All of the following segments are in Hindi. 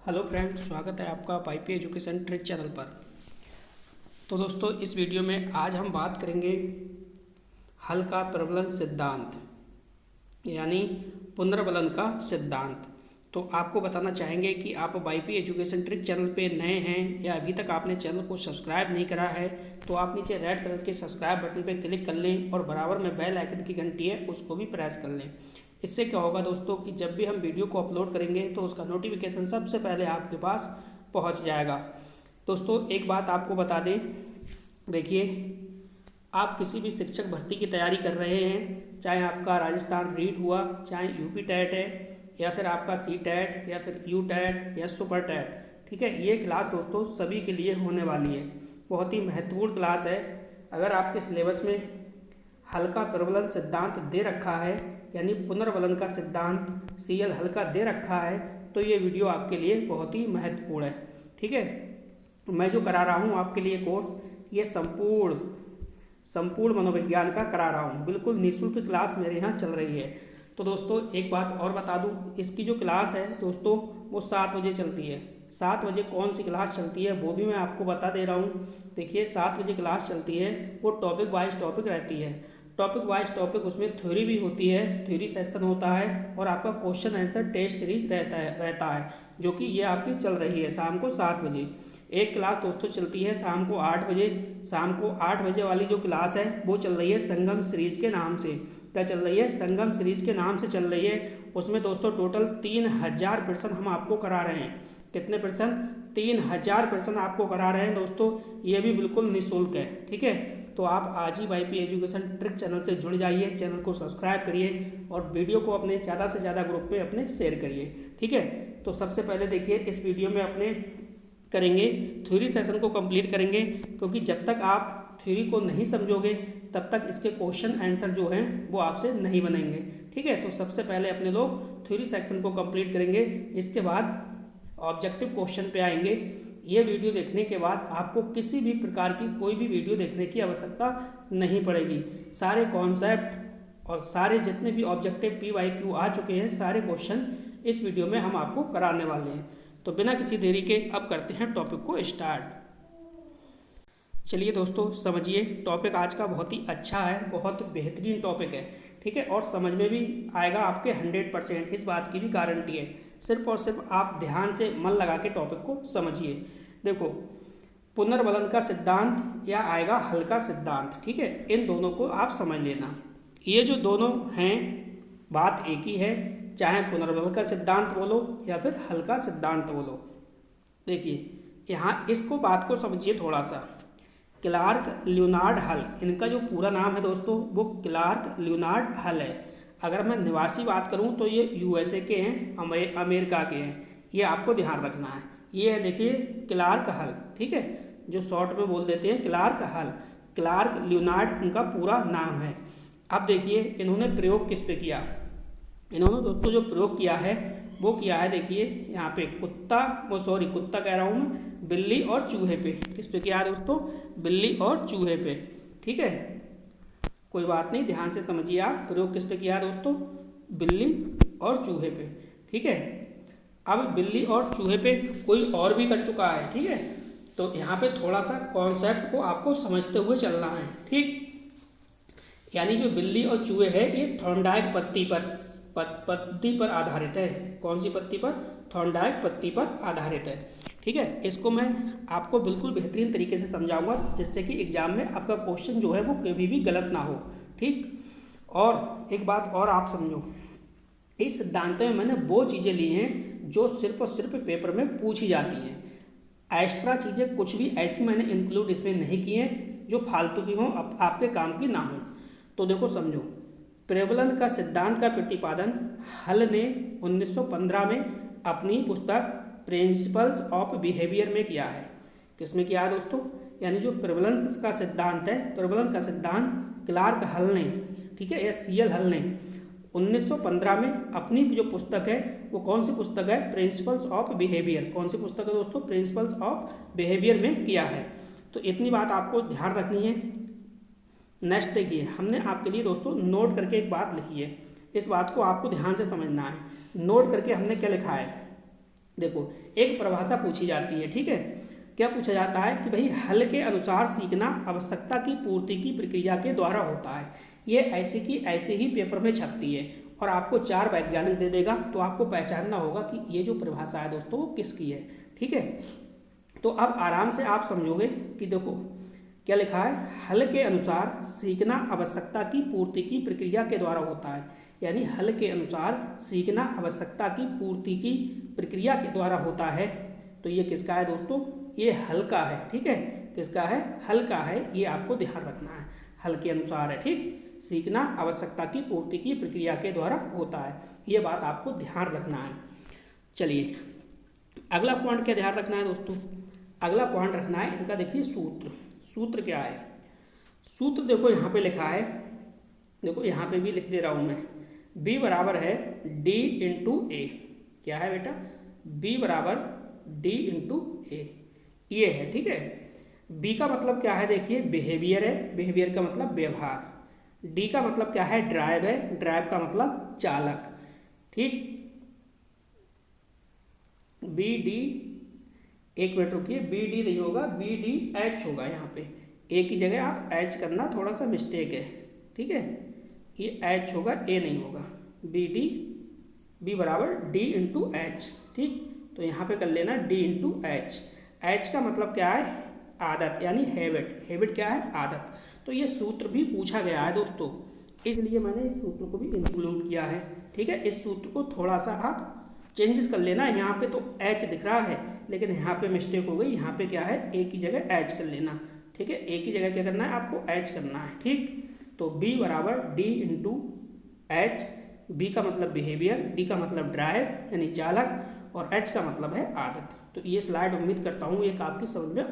हेलो फ्रेंड्स, स्वागत है आपका पाईपी एजुकेशन ट्रिक चैनल पर। तो दोस्तों, इस वीडियो में आज हम बात करेंगे हल का प्रबलन सिद्धांत यानी पुनर्बलन का सिद्धांत। तो आपको बताना चाहेंगे कि आप वाईपी एजुकेशन ट्रिक चैनल पे नए हैं या अभी तक आपने चैनल को सब्सक्राइब नहीं करा है तो आप नीचे रेड कलर के सब्सक्राइब बटन पे क्लिक कर लें और बराबर में बेल आइकन की घंटी है उसको भी प्रेस कर लें। इससे क्या होगा दोस्तों कि जब भी हम वीडियो को अपलोड करेंगे तो उसका नोटिफिकेशन सबसे पहले आपके पास पहुंच जाएगा। दोस्तों, एक बात आपको बता दें, देखिए, आप किसी भी शिक्षक भर्ती की तैयारी कर रहे हैं, चाहे आपका राजस्थान रीट हुआ, चाहे यूपी टेट है, या फिर आपका सी टेट या फिर यू टेट या सुपर टेट, ठीक है। ये क्लास दोस्तों सभी के लिए होने वाली है, बहुत ही महत्वपूर्ण क्लास है। अगर आपके सिलेबस में हल का प्रबलन सिद्धांत दे रखा है यानी पुनर्बलन का सिद्धांत सीएल हल का दे रखा है तो ये वीडियो आपके लिए बहुत ही महत्वपूर्ण है, ठीक है। मैं जो करा रहा हूँ आपके लिए कोर्स, ये संपूर्ण मनोविज्ञान का करा रहा हूँ, बिल्कुल निःशुल्क क्लास मेरे यहाँ चल रही है। तो दोस्तों, एक बात और बता दूँ, इसकी जो क्लास है दोस्तों वो 7 बजे चलती है। 7 बजे कौन सी क्लास चलती है वो भी मैं आपको बता दे रहा हूँ। देखिए, 7 बजे क्लास चलती है, वो टॉपिक वाइज टॉपिक रहती है। टॉपिक वाइज टॉपिक, उसमें थ्योरी भी होती है, थ्योरी सेशन होता है और आपका क्वेश्चन आंसर टेस्ट सीरीज रहता है जो कि ये आपकी चल रही है शाम को 7 बजे। एक क्लास दोस्तों चलती है शाम को 8 बजे। शाम को 8 बजे वाली जो क्लास है वो चल रही है संगम सीरीज के नाम से। क्या चल रही है? संगम सीरीज के नाम से चल रही है। उसमें दोस्तों टोटल 3000 प्रश्न हम आपको करा रहे हैं। कितने प्रश्न? 3000 प्रश्न आपको करा रहे हैं दोस्तों। ये भी बिल्कुल निःशुल्क है, ठीक है। तो आप आज ही वाईपी एजुकेशन ट्रिक चैनल से जुड़ जाइए, चैनल को सब्सक्राइब करिए और वीडियो को अपने ज़्यादा से ज़्यादा ग्रुप पे अपने शेयर करिए, ठीक है। तो सबसे पहले देखिए, इस वीडियो में अपने करेंगे थ्योरी सेशन को कंप्लीट करेंगे, क्योंकि जब तक आप थ्योरी को नहीं समझोगे तब तक इसके क्वेश्चन आंसर जो हैं वो आपसे नहीं बनेंगे, ठीक है। तो सबसे पहले अपने लोग थ्योरी सेक्शन को कंप्लीट करेंगे, इसके बाद ऑब्जेक्टिव क्वेश्चन पे आएंगे। ये वीडियो देखने के बाद आपको किसी भी प्रकार की कोई भी वीडियो देखने की आवश्यकता नहीं पड़ेगी। सारे कॉन्सेप्ट और सारे जितने भी ऑब्जेक्टिव PYQ आ चुके हैं, सारे क्वेश्चन इस वीडियो में हम आपको कराने वाले हैं। तो बिना किसी देरी के अब करते हैं टॉपिक को स्टार्ट। चलिए दोस्तों, समझिए, टॉपिक आज का बहुत ही अच्छा है, बहुत बेहतरीन टॉपिक है, ठीक है। और समझ में भी आएगा आपके 100%, इस बात की भी गारंटी है। सिर्फ और सिर्फ आप ध्यान से मन लगा के टॉपिक को समझिए। देखो, पुनर्बलन का सिद्धांत या आएगा हल का सिद्धांत, ठीक है। इन दोनों को आप समझ लेना। ये जो दोनों हैं बात एक ही है, चाहे पुनर्बलन का सिद्धांत बोलो या फिर हल का सिद्धांत बोलो। देखिए, यहाँ इसको बात को समझिए थोड़ा सा। क्लार्क लियोनार्ड हल, इनका जो पूरा नाम है दोस्तों वो क्लार्क लियोनार्ड हल है। अगर मैं निवासी बात करूं तो ये USA के हैं, अमेरिका के हैं, ये आपको ध्यान रखना है। ये है देखिए क्लार्क हल, ठीक है, जो शॉर्ट में बोल देते हैं क्लार्क हल। क्लार्क लियोनार्ड इनका पूरा नाम है। अब देखिए इन्होंने प्रयोग किस पे किया। इन्होंने दोस्तों जो प्रयोग किया है वो किया है, देखिए यहाँ पे कुत्ता कह रहा हूँ मैं, बिल्ली और चूहे पे। किस पे किया है दोस्तों? बिल्ली और चूहे पे, ठीक है। कोई बात नहीं, ध्यान से समझिए आप। प्रयोग किस पे किया है दोस्तों? बिल्ली और चूहे पे, ठीक है। अब बिल्ली और चूहे पे कोई और भी कर चुका है, ठीक है। तो यहाँ पे थोड़ा सा कॉन्सेप्ट को आपको समझते हुए चलना है, ठीक। यानी जो बिल्ली और चूहे है ये थॉर्नडाइक पत्ती पर आधारित है। कौन सी पत्ती पर? थॉर्नडाइक पत्ती पर आधारित है, ठीक है। इसको मैं आपको बिल्कुल बेहतरीन तरीके से समझाऊंगा जिससे कि एग्जाम में आपका क्वेश्चन जो है वो कभी भी गलत ना हो, ठीक। और एक बात और आप समझो, इस सिद्धांत में मैंने वो चीज़ें ली हैं जो सिर्फ और सिर्फ पेपर में पूछी जाती हैं। एक्स्ट्रा चीज़ें कुछ भी ऐसी मैंने इंक्लूड इसमें नहीं की हैं जो फालतू की हों, आपके काम की ना हो। तो देखो समझो, प्रबलन का सिद्धांत का प्रतिपादन हल ने 1915 में अपनी पुस्तक प्रिंसिपल्स ऑफ बिहेवियर में किया है। किसमें किया है दोस्तों? यानी जो प्रबलन का सिद्धांत है, प्रबलन का सिद्धांत क्लार्क हल ने, ठीक है, या CL हल ने 1915 में अपनी जो पुस्तक है वो कौन सी पुस्तक है? Principles of behaviour. कौन सी पुस्तक है दोस्तों? प्रिंसिपल्स ऑफ बिहेवियर में किया है। तो इतनी बात आपको ध्यान रखनी है। नेक्स्ट देखिए, हमने आपके लिए दोस्तों नोट करके एक बात लिखी है, इस बात को आपको ध्यान से समझना है। नोट करके हमने क्या लिखा है? देखो एक परिभाषा पूछी जाती है, ठीक है। क्या पूछा जाता है कि भाई हल के अनुसार सीखना आवश्यकता की पूर्ति की प्रक्रिया के द्वारा होता है। ये ऐसे की ऐसे ही पेपर में छपती है और आपको 4 वैज्ञानिक दे देगा, तो आपको पहचानना होगा कि ये जो परिभाषा है दोस्तों वो किसकी है, ठीक है। तो अब आराम से आप समझोगे कि देखो क्या लिखा है, हल के अनुसार सीखना आवश्यकता की पूर्ति की प्रक्रिया के द्वारा होता है, यानी हल के अनुसार सीखना आवश्यकता की पूर्ति की प्रक्रिया के द्वारा होता है। तो ये किसका है दोस्तों, ये हल का है, ठीक है। किसका है, हल का है, ये आपको ध्यान रखना है। हल के अनुसार है, ठीक। सीखना आवश्यकता की पूर्ति की प्रक्रिया के द्वारा होता है, ये बात आपको ध्यान रखना है। चलिए अगला पॉइंट क्या ध्यान रखना है दोस्तों, अगला पॉइंट रखना है इनका, देखिए सूत्र। सूत्र क्या है, सूत्र देखो यहाँ पे लिखा है, देखो यहाँ पे भी लिख दे रहा हूँ मैं, B बराबर है D इंटू ए। क्या है बेटा, B बराबर D इंटू ए, ये है, ठीक है। B का मतलब क्या है, देखिए बिहेवियर है, बिहेवियर का मतलब व्यवहार। D का मतलब क्या है, ड्राइव है, ड्राइव का मतलब चालक, ठीक। बी डी, एक मिनट रुकिए, बी डी नहीं होगा, बी डी एच होगा। यहाँ पे ए की जगह आप एच करना, थोड़ा सा मिस्टेक है, ठीक है। ये एच होगा, ए नहीं होगा। बी डी, बी बराबर डी इंटू एच, ठीक। तो यहाँ पे कर लेना डी इंटू एच। एच का मतलब क्या है, आदत, यानी हैबिट। हैबिट क्या है, आदत। तो ये सूत्र भी पूछा गया है दोस्तों, इसलिए मैंने इस सूत्र को भी इंक्लूड किया है, ठीक है। इस सूत्र को थोड़ा सा आप चेंजेस कर लेना। यहाँ पे तो एच दिख रहा है, लेकिन यहाँ पे मिस्टेक हो गई, यहाँ पे क्या है, ए की जगह एच कर लेना, ठीक है। ए की जगह क्या करना है, आपको एच करना है, ठीक। तो बी बराबर डी इंटू एच। बी का मतलब बिहेवियर, डी का मतलब ड्राइव यानी चालक, और एच का मतलब है आदत। तो ये स्लाइड उम्मीद करता हूँ एक आपकी समझ में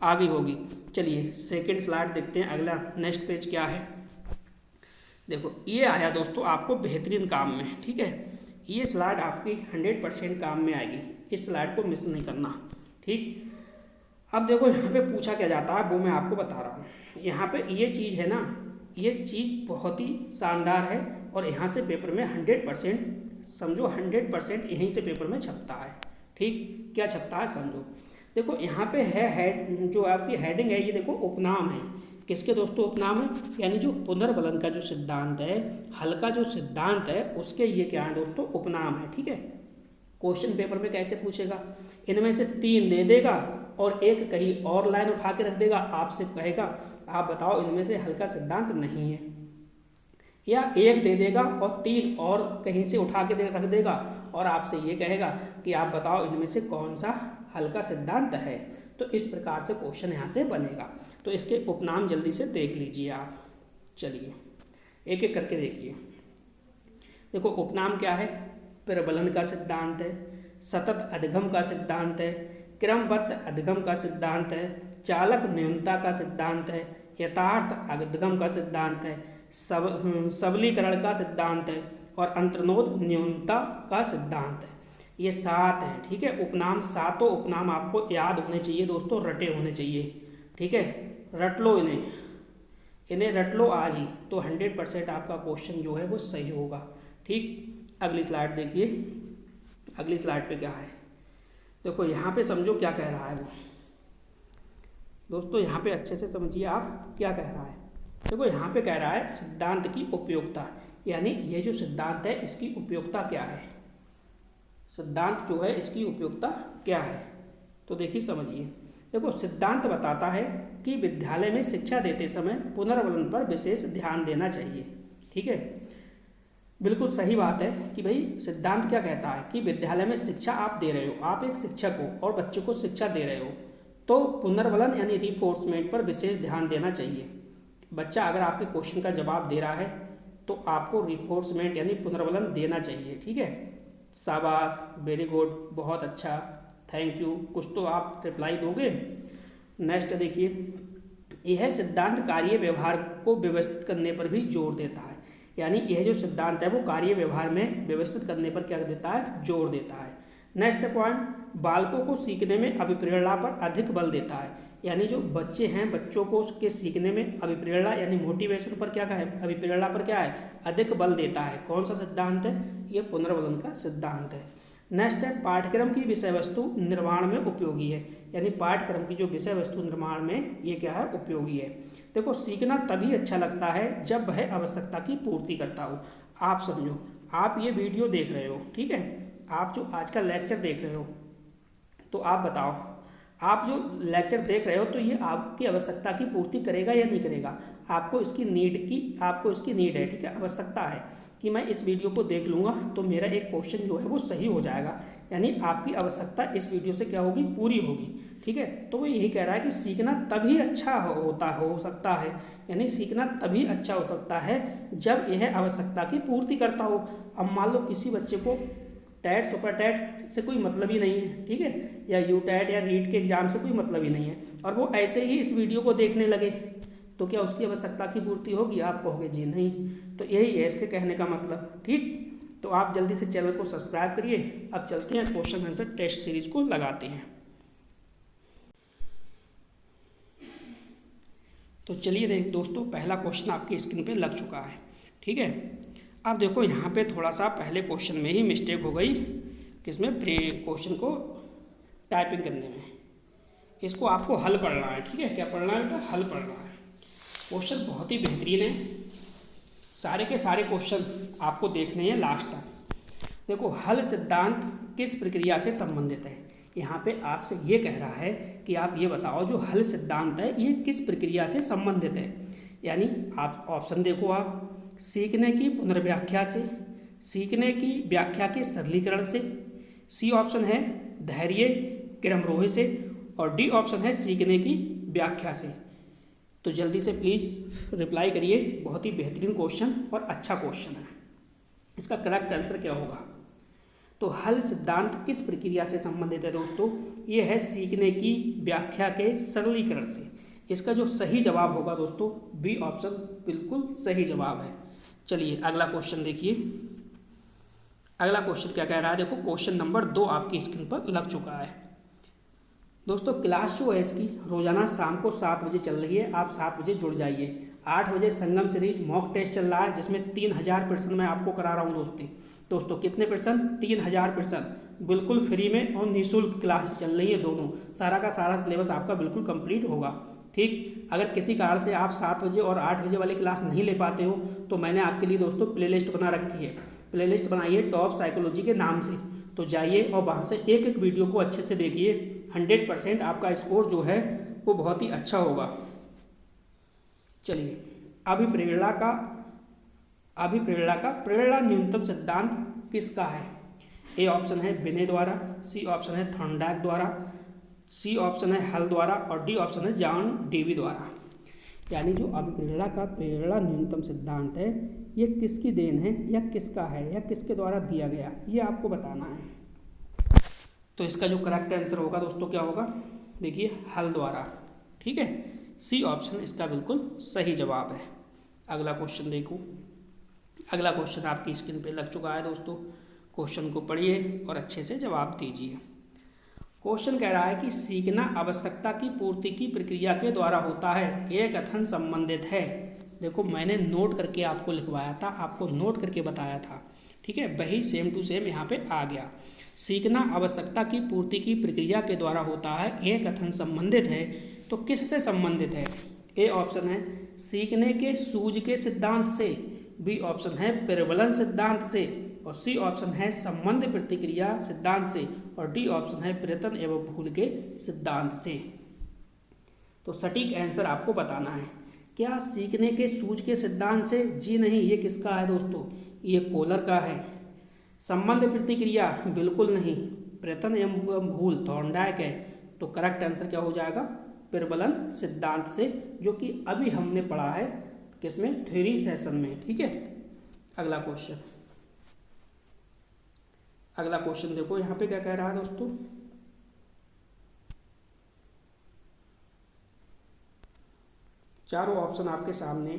आगे होगी। चलिए सेकेंड स्लाइड देखते हैं, अगला नेक्स्ट पेज क्या है। देखो ये आया दोस्तों आपको बेहतरीन काम में, ठीक है। ये स्लाइड आपकी 100% काम में आएगी, इस स्लाइड को मिस नहीं करना, ठीक। अब देखो यहाँ पे पूछा क्या जाता है वो मैं आपको बता रहा हूँ। यहाँ पे ये चीज़ है ना, ये चीज़ बहुत ही शानदार है और यहाँ से पेपर में 100% समझो, 100% यहीं से पेपर में छपता है, ठीक। क्या छपता है समझो, देखो यहाँ पे है हेड, जो आपकी हेडिंग है, ये देखो उपनाम है। किसके दोस्तों उपनाम है, यानी जो पुनर्बलन का जो सिद्धांत है, हल का जो सिद्धांत है, उसके ये क्या है दोस्तों, उपनाम है, ठीक है। क्वेश्चन पेपर में कैसे पूछेगा, इनमें से 3 दे देगा और एक कहीं और लाइन उठा के रख देगा, आपसे कहेगा आप बताओ इनमें से हल का सिद्धांत नहीं है, या एक दे देगा और 3 और कहीं से उठा के रख देगा और आपसे ये कहेगा कि आप बताओ इनमें से कौन सा हल का सिद्धांत है। तो इस प्रकार से क्वेश्चन यहाँ से बनेगा। तो इसके उपनाम जल्दी से देख लीजिए आप। चलिए एक एक करके देखिए। देखो उपनाम क्या है, प्रबलन का सिद्धांत है, सतत अधिगम का सिद्धांत है, क्रमबद्ध अधिगम का सिद्धांत है, चालक न्यूनता का सिद्धांत है, यथार्थ अधिगम का सिद्धांत है, सबलीकरण का सिद्धांत है और अंतर्नोद न्यूनता का सिद्धांत है। ये 7 हैं, ठीक है। उपनाम, 7 उपनाम आपको याद होने चाहिए दोस्तों, रटे होने चाहिए, ठीक है। रट लो इन्हें रट लो आज ही, तो 100% आपका क्वेश्चन जो है वो सही होगा, ठीक। अगली स्लाइड देखिए, अगली स्लाइड पे क्या है, देखो यहाँ पे समझो क्या कह रहा है वो दोस्तों, यहाँ पे अच्छे से समझिए आप क्या कह रहा है। देखो यहाँ पे कह रहा है सिद्धांत की उपयोगिता, यानी ये जो सिद्धांत है इसकी उपयोगिता क्या है, सिद्धांत जो है इसकी उपयोगिता क्या है। तो देखिए समझिए, देखो सिद्धांत बताता है कि विद्यालय में शिक्षा देते समय पुनर्बलन पर विशेष ध्यान देना चाहिए, ठीक है। बिल्कुल सही बात है कि भाई सिद्धांत क्या कहता है कि विद्यालय में शिक्षा आप दे रहे हो, आप एक शिक्षक हो और बच्चों को शिक्षा दे रहे हो, तो पुनर्बलन यानी रिफोर्समेंट पर विशेष ध्यान देना चाहिए। बच्चा अगर आपके क्वेश्चन का जवाब दे रहा है तो आपको रिफोर्समेंट यानी पुनर्बलन देना चाहिए, ठीक है। शाबाश, वेरी गुड, बहुत अच्छा, थैंक यू, कुछ तो आप रिप्लाई दोगे। नेक्स्ट देखिए, यह सिद्धांत कार्य व्यवहार को व्यवस्थित करने पर भी जोर देता है, यानी यह जो सिद्धांत है वो कार्य व्यवहार में व्यवस्थित करने पर क्या देता है, जोर देता है। नेक्स्ट पॉइंट, बालकों को सीखने में अभिप्रेरणा पर अधिक बल देता है, यानी जो बच्चे हैं बच्चों को उसके सीखने में अभिप्रेरणा यानी मोटिवेशन पर क्या है, अभिप्रेरणा पर क्या है, अधिक बल देता है। कौन सा सिद्धांत है, ये पुनर्बलन का सिद्धांत है। नेक्स्ट है पाठ्यक्रम की विषय वस्तु निर्माण में उपयोगी है, यानी पाठ्यक्रम की जो विषय वस्तु निर्माण में ये क्या है, उपयोगी है। देखो, सीखना तभी अच्छा लगता है जब वह आवश्यकता की पूर्ति करता हो। आप समझो, आप ये वीडियो देख रहे हो, ठीक है, आप जो आज का लेक्चर देख रहे हो, तो आप बताओ, आप जो लेक्चर देख रहे हो तो ये आपकी आवश्यकता की पूर्ति करेगा या नहीं करेगा? आपको इसकी नीड है, ठीक है, आवश्यकता है कि मैं इस वीडियो को देख लूँगा तो मेरा एक क्वेश्चन जो है वो सही हो जाएगा, यानी आपकी आवश्यकता इस वीडियो से क्या होगी, पूरी होगी, ठीक है। तो वो यही कह रहा है कि सीखना तभी अच्छा हो सकता है, यानी सीखना तभी अच्छा हो सकता है जब यह आवश्यकता की पूर्ति करता हो। अब मान लो किसी बच्चे को टैट सुपर टैट से कोई मतलब ही नहीं है, ठीक है, या यू टैट या रीट के एग्जाम से कोई मतलब ही नहीं है, और वो ऐसे ही इस वीडियो को देखने लगे, तो क्या उसकी आवश्यकता की पूर्ति होगी? आप कहोगे जी नहीं। तो यही है इसके कहने का मतलब, ठीक। तो आप जल्दी से चैनल को सब्सक्राइब करिए। अब चलते हैं क्वेश्चन आंसर टेस्ट सीरीज को लगाते हैं। तो चलिए देख दोस्तों, पहला क्वेश्चन आपकी स्क्रीन पे लग चुका है, ठीक है। अब देखो, यहाँ पे थोड़ा सा पहले क्वेश्चन में ही मिस्टेक हो गई, किसमें, क्वेश्चन को टाइपिंग करने में। इसको आपको हल पढ़ना है, ठीक है। क्या पढ़ना है बेटा? हल पढ़ना है। क्वेश्चन बहुत ही बेहतरीन है, सारे के सारे क्वेश्चन आपको देखने हैं लास्ट तक। देखो, हल सिद्धांत किस प्रक्रिया से संबंधित है? यहाँ पे आपसे ये कह रहा है कि आप ये बताओ जो हल सिद्धांत है ये किस प्रक्रिया से संबंधित है। यानी आप ऑप्शन देखो, आप सीखने की पुनर्व्याख्या से, सीखने की व्याख्या के सरलीकरण से, सी ऑप्शन है धैर्य क्रमरोह से, और डी ऑप्शन है सीखने की व्याख्या से। तो जल्दी से प्लीज़ रिप्लाई करिए, बहुत ही बेहतरीन क्वेश्चन और अच्छा क्वेश्चन है। इसका करेक्ट आंसर क्या होगा? तो हल सिद्धांत किस प्रक्रिया से संबंधित है दोस्तों? ये है सीखने की व्याख्या के सरलीकरण से। इसका जो सही जवाब होगा दोस्तों, बी ऑप्शन बिल्कुल सही जवाब है। चलिए अगला क्वेश्चन देखिए। अगला क्वेश्चन क्या कह रहा है? देखो, क्वेश्चन नंबर 2 आपकी स्क्रीन पर लग चुका है। दोस्तों, क्लास जो है इसकी रोजाना शाम को 7 बजे चल रही है, आप 7 बजे जुड़ जाइए। 8 बजे संगम सीरीज मॉक टेस्ट चल रहा है, जिसमें 3000 प्रश्न मैं आपको करा रहा हूँ दोस्तों कितने प्रश्न? 3000 प्रश्न, बिल्कुल फ्री में और निःशुल्क क्लास चल रही है दोनों। सारा का सारा सिलेबस आपका बिल्कुल कंप्लीट होगा, ठीक। अगर किसी कारण से आप 7 बजे और 8 बजे वाली क्लास नहीं ले पाते हो तो मैंने आपके लिए दोस्तों प्लेलिस्ट बना रखी है। प्लेलिस्ट बनाई है टॉप साइकोलॉजी के नाम से, तो जाइए और वहाँ से एक एक वीडियो को अच्छे से देखिए। 100% आपका स्कोर जो है वो बहुत ही अच्छा होगा। चलिए, अभिप्रेरणा का प्रेरणा न्यूनतम सिद्धांत किसका है? ए ऑप्शन है विनय द्वारा, सी ऑप्शन है थॉर्नडाइक द्वारा, सी ऑप्शन है हल द्वारा, और डी ऑप्शन है जॉन डेवी द्वारा। यानी जो अभिप्रेरणा का प्रेरणा न्यूनतम सिद्धांत है ये किसकी देन है या किसका है या किसके द्वारा दिया गया, ये आपको बताना है। तो इसका जो करेक्ट आंसर होगा दोस्तों क्या होगा? देखिए, हल द्वारा, ठीक है। सी ऑप्शन इसका बिल्कुल सही जवाब है। अगला क्वेश्चन देखो। अगला क्वेश्चन आपकी स्क्रीन पे लग चुका है दोस्तों। क्वेश्चन को पढ़िए और अच्छे से जवाब दीजिए। क्वेश्चन कह रहा है कि सीखना आवश्यकता की पूर्ति की प्रक्रिया के द्वारा होता है, यह कथन संबंधित है। देखो, मैंने नोट करके आपको लिखवाया था, आपको नोट करके बताया था, ठीक है, वही सेम टू सेम यहाँ पे आ गया। सीखना आवश्यकता की पूर्ति की प्रक्रिया के द्वारा होता है, यह कथन संबंधित है। तो किससे संबंधित है? ए ऑप्शन है सीखने के सूझ के सिद्धांत से, बी ऑप्शन है प्रबलन सिद्धांत से, और सी ऑप्शन है संबंध प्रतिक्रिया सिद्धांत से, और डी ऑप्शन है प्रयत्न एवं भूल के सिद्धांत से। तो सटीक आंसर आपको बताना है। क्या सीखने के सूझ के सिद्धांत से? जी नहीं, ये किसका है दोस्तों? ये कोलर का है। संबंध प्रतिक्रिया? बिल्कुल नहीं। प्रयत्न एवं भूल थॉर्नडाइक है। तो करेक्ट आंसर क्या हो जाएगा? प्रबलन सिद्धांत से, जो कि अभी हमने पढ़ा है किसमें? थ्योरी सेशन में, ठीक है। अगला क्वेश्चन देखो, यहाँ पे क्या कह रहा है दोस्तों? चारों ऑप्शन आपके सामने।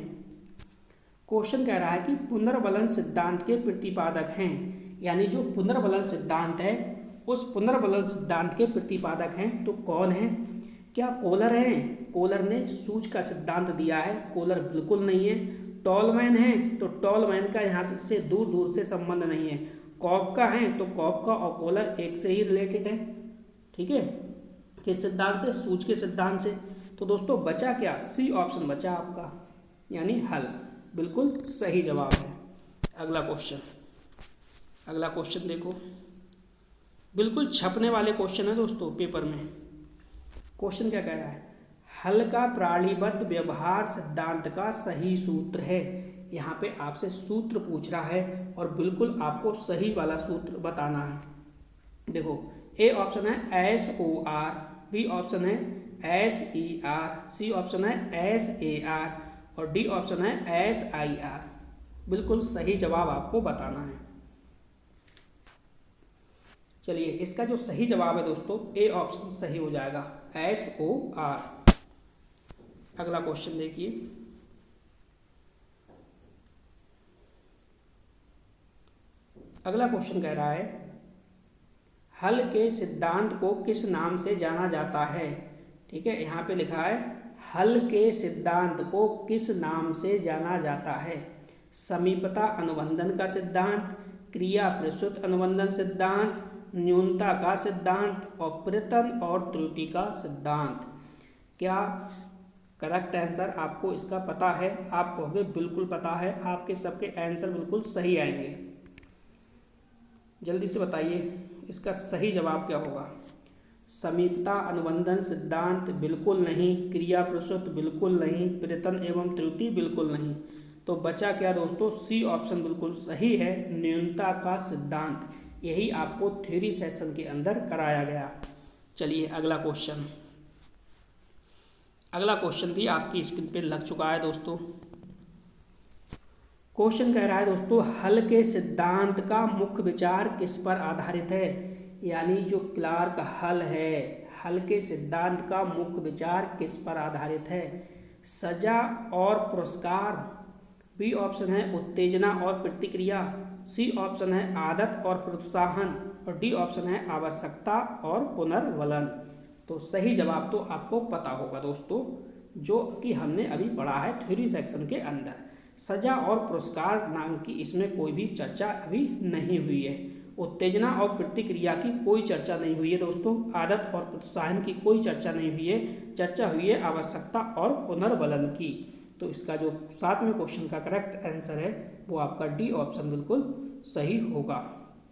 क्वेश्चन कह रहा है कि पुनर्बलन सिद्धांत के प्रतिपादक हैं, यानी जो पुनर्बलन सिद्धांत है उस पुनर्बलन सिद्धांत के प्रतिपादक हैं, तो कौन है? क्या कोलर हैं? कोलर ने सूझ का सिद्धांत दिया है? कोलर बिल्कुल नहीं है। टॉलमैन है? तो टॉलमैन का यहाँ से दूर दूर से संबंध नहीं है। कॉप का है तो कॉप का और कॉलर एक से ही रिलेटेड है, ठीक है, किस सिद्धांत से, सूच के सिद्धांत से। तो दोस्तों बचा क्या, सी ऑप्शन बचा आपका, यानी हल, बिल्कुल सही जवाब है। अगला क्वेश्चन देखो, बिल्कुल छपने वाले क्वेश्चन है दोस्तों पेपर में। क्वेश्चन क्या कह रहा है, हल का प्राणीबद्ध व्यवहार सिद्धांत का सही सूत्र है। यहाँ पे आपसे सूत्र पूछ रहा है और बिल्कुल आपको सही वाला सूत्र बताना है। देखो, ए ऑप्शन है SOR, बी ऑप्शन है SER, सी ऑप्शन है SAR और डी ऑप्शन है SIR। बिल्कुल सही जवाब आपको बताना है। चलिए, इसका जो सही जवाब है दोस्तों, ए ऑप्शन सही हो जाएगा, SOR। अगला क्वेश्चन देखिए, अगला क्वेश्चन कह रहा है, हल के सिद्धांत को किस नाम से जाना जाता है। ठीक है, यहाँ पे लिखा है हल के सिद्धांत को किस नाम से जाना जाता है। समीपता अनुबंधन का सिद्धांत, क्रिया प्रसूत अनुबंधन सिद्धांत, न्यूनता का सिद्धांत और प्रतन और त्रुटि का सिद्धांत। क्या करेक्ट आंसर आपको इसका पता है? आप कहोगे बिल्कुल पता है, आपके सबके आंसर बिल्कुल सही आएंगे। जल्दी से बताइए इसका सही जवाब क्या होगा। समीपता अनुबंधन सिद्धांत बिल्कुल नहीं, क्रिया प्रसूत बिल्कुल नहीं, प्रतन एवं त्रुटि बिल्कुल नहीं। तो बचा क्या दोस्तों, सी ऑप्शन बिल्कुल सही है, न्यूनता का सिद्धांत। यही आपको थ्योरी सेशन के अंदर कराया गया। चलिए अगला क्वेश्चन भी आपकी स्क्रीन पे लग चुका है दोस्तों। क्वेश्चन कह रहा है दोस्तों, हल के सिद्धांत का मुख्य विचार किस पर आधारित है। यानी जो क्लार्क हल है, हल के सिद्धांत का मुख्य विचार किस पर आधारित है। सजा और पुरस्कार, बी ऑप्शन है उत्तेजना और प्रतिक्रिया, सी ऑप्शन है आदत और प्रोत्साहन और डी ऑप्शन है आवश्यकता और पुनर्वलन। तो सही जवाब तो आपको पता होगा दोस्तों, जो कि हमने अभी पढ़ा है थ्योरी सेक्शन के अंदर। सजा और पुरस्कार नाम की इसमें कोई भी चर्चा अभी नहीं हुई है। उत्तेजना और प्रतिक्रिया की कोई चर्चा नहीं हुई है दोस्तों। आदत और प्रोत्साहन की कोई चर्चा नहीं हुई है। चर्चा हुई है आवश्यकता और पुनर्बलन की। तो इसका जो 7वें क्वेश्चन का करेक्ट आंसर है वो आपका डी ऑप्शन बिल्कुल सही होगा।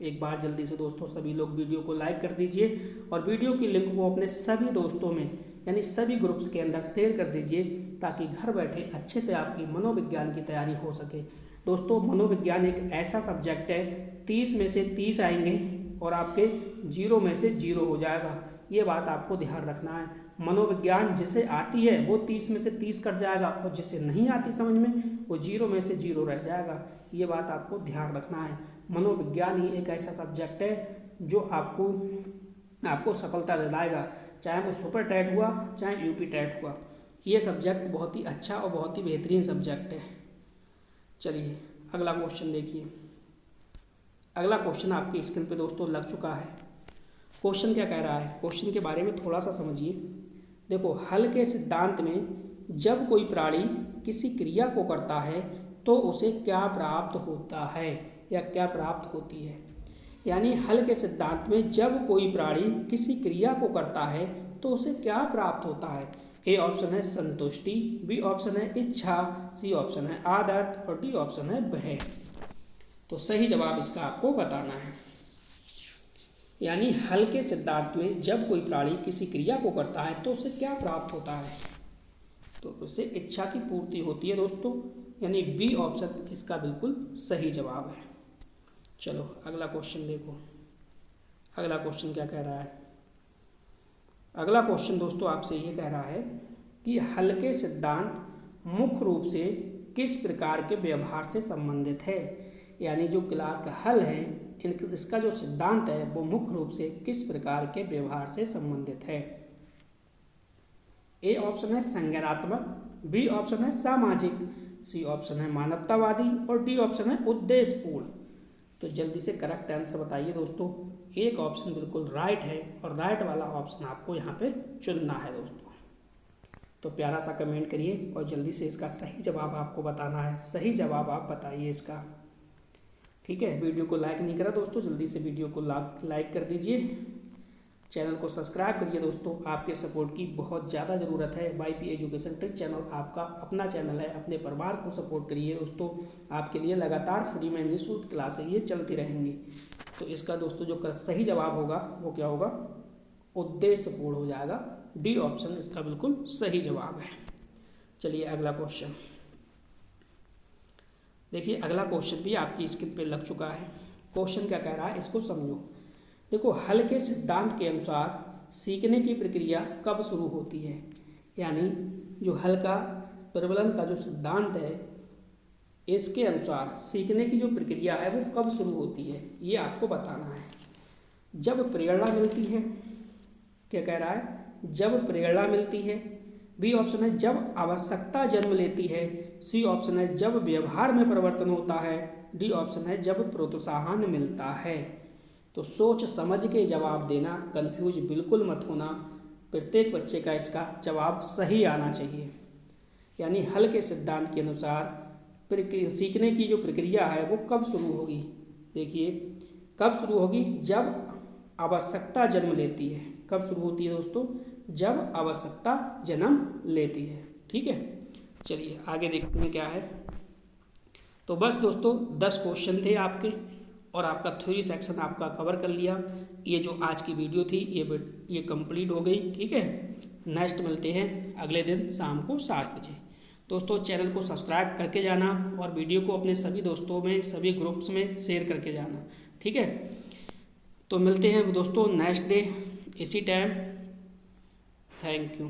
एक बार जल्दी से दोस्तों सभी लोग वीडियो को लाइक कर दीजिए और वीडियो की लिंक को अपने सभी दोस्तों में यानी सभी ग्रुप्स के अंदर शेयर कर दीजिए, ताकि घर बैठे अच्छे से आपकी मनोविज्ञान की तैयारी हो सके। दोस्तों मनोविज्ञान एक ऐसा सब्जेक्ट है, 30 में से 30 आएंगे और आपके 0 में से 0 हो जाएगा। ये बात आपको ध्यान रखना है। मनोविज्ञान जिसे आती है वो 30 में से 30 कर जाएगा और जिसे नहीं आती समझ में वो 0 में से 0 रह जाएगा। ये बात आपको ध्यान रखना है। मनोविज्ञान ही एक ऐसा सब्जेक्ट है जो आपको सफलता दिलाएगा, चाहे वो सुपर टेट हुआ चाहे यूपी टेट हुआ। ये सब्जेक्ट बहुत ही अच्छा और बहुत ही बेहतरीन सब्जेक्ट है। चलिए अगला क्वेश्चन देखिए। अगला क्वेश्चन आपकी स्क्रीन पे दोस्तों लग चुका है। क्वेश्चन क्या कह रहा है, क्वेश्चन के बारे में थोड़ा सा समझिए। देखो, हल के सिद्धांत में जब कोई प्राणी किसी क्रिया को करता है तो उसे क्या प्राप्त होता है या क्या प्राप्त होती है। यानी हल के सिद्धांत में जब कोई प्राणी किसी क्रिया को करता है तो उसे क्या प्राप्त होता है। ए ऑप्शन है संतुष्टि, बी ऑप्शन है इच्छा, सी ऑप्शन है आदत और डी ऑप्शन है भय। तो सही जवाब इसका आपको बताना है। यानी हल के सिद्धांत में जब कोई प्राणी किसी क्रिया को करता है तो उसे क्या प्राप्त होता है, तो उसे इच्छा की पूर्ति होती है दोस्तों। यानी बी ऑप्शन इसका बिल्कुल सही जवाब है। चलो अगला क्वेश्चन देखो। अगला क्वेश्चन क्या कह रहा है। अगला क्वेश्चन दोस्तों आपसे ये कह रहा है कि हल के सिद्धांत मुख्य रूप से किस प्रकार के व्यवहार से संबंधित है। यानी जो क्लार्क हल है इसका जो सिद्धांत है वो मुख्य रूप से किस प्रकार के व्यवहार से संबंधित है। ए ऑप्शन है संज्ञानात्मक, बी ऑप्शन है सामाजिक, सी ऑप्शन है मानवतावादी और डी ऑप्शन है उद्देश्यपूर्ण। तो जल्दी से करेक्ट आंसर बताइए दोस्तों। एक ऑप्शन बिल्कुल राइट है और राइट वाला ऑप्शन आपको यहाँ पे चुनना है दोस्तों। तो प्यारा सा कमेंट करिए और जल्दी से इसका सही जवाब आपको बताना है। सही जवाब आप बताइए इसका। ठीक है, वीडियो को लाइक नहीं करा दोस्तों, जल्दी से वीडियो को लाइक कर दीजिए, चैनल को सब्सक्राइब करिए दोस्तों, आपके सपोर्ट की बहुत ज़्यादा ज़रूरत है। YP एजुकेशन ट्रिक चैनल आपका अपना चैनल है, अपने परिवार को सपोर्ट करिए दोस्तों, आपके लिए लगातार फ्री में निःशुल्क क्लासें ये चलती रहेंगी। तो इसका दोस्तों जो सही जवाब होगा वो क्या होगा, उद्देश्यपूर्ण हो जाएगा। डी ऑप्शन इसका बिल्कुल सही जवाब है। चलिए अगला क्वेश्चन देखिए, अगला क्वेश्चन भी आपकी स्क्रीन पे लग चुका है। क्वेश्चन क्या कह रहा है इसको समझो। देखो, हल के सिद्धांत के अनुसार सीखने की प्रक्रिया कब शुरू होती है, यानी जो हल का प्रबलन का जो सिद्धांत है इसके अनुसार सीखने की जो प्रक्रिया है वो कब शुरू होती है, ये आपको बताना है। जब प्रेरणा मिलती है, क्या कह रहा है, जब प्रेरणा मिलती है। बी ऑप्शन है जब आवश्यकता जन्म लेती है। सी ऑप्शन है जब व्यवहार में परिवर्तन होता है। डी ऑप्शन है जब प्रोत्साहन मिलता है। तो सोच समझ के जवाब देना, कंफ्यूज बिल्कुल मत होना, प्रत्येक बच्चे का इसका जवाब सही आना चाहिए। यानी हल के सिद्धांत के अनुसार सीखने की जो प्रक्रिया है वो कब शुरू होगी। देखिए, कब शुरू होगी, जब आवश्यकता जन्म लेती है। कब शुरू होती है दोस्तों, जब आवश्यकता जन्म लेती है। ठीक है, चलिए आगे देखते हैं क्या है। तो बस दोस्तों 10 क्वेश्चन थे आपके और आपका थ्योरी सेक्शन आपका कवर कर लिया। ये जो आज की वीडियो थी ये कंप्लीट हो गई। ठीक है, नेक्स्ट मिलते हैं अगले दिन शाम को 7 बजे। दोस्तों चैनल को सब्सक्राइब करके जाना और वीडियो को अपने सभी दोस्तों में, सभी ग्रुप्स में शेयर करके जाना। ठीक है, तो मिलते हैं दोस्तों नेक्स्ट डे इसी टाइम। Thank you.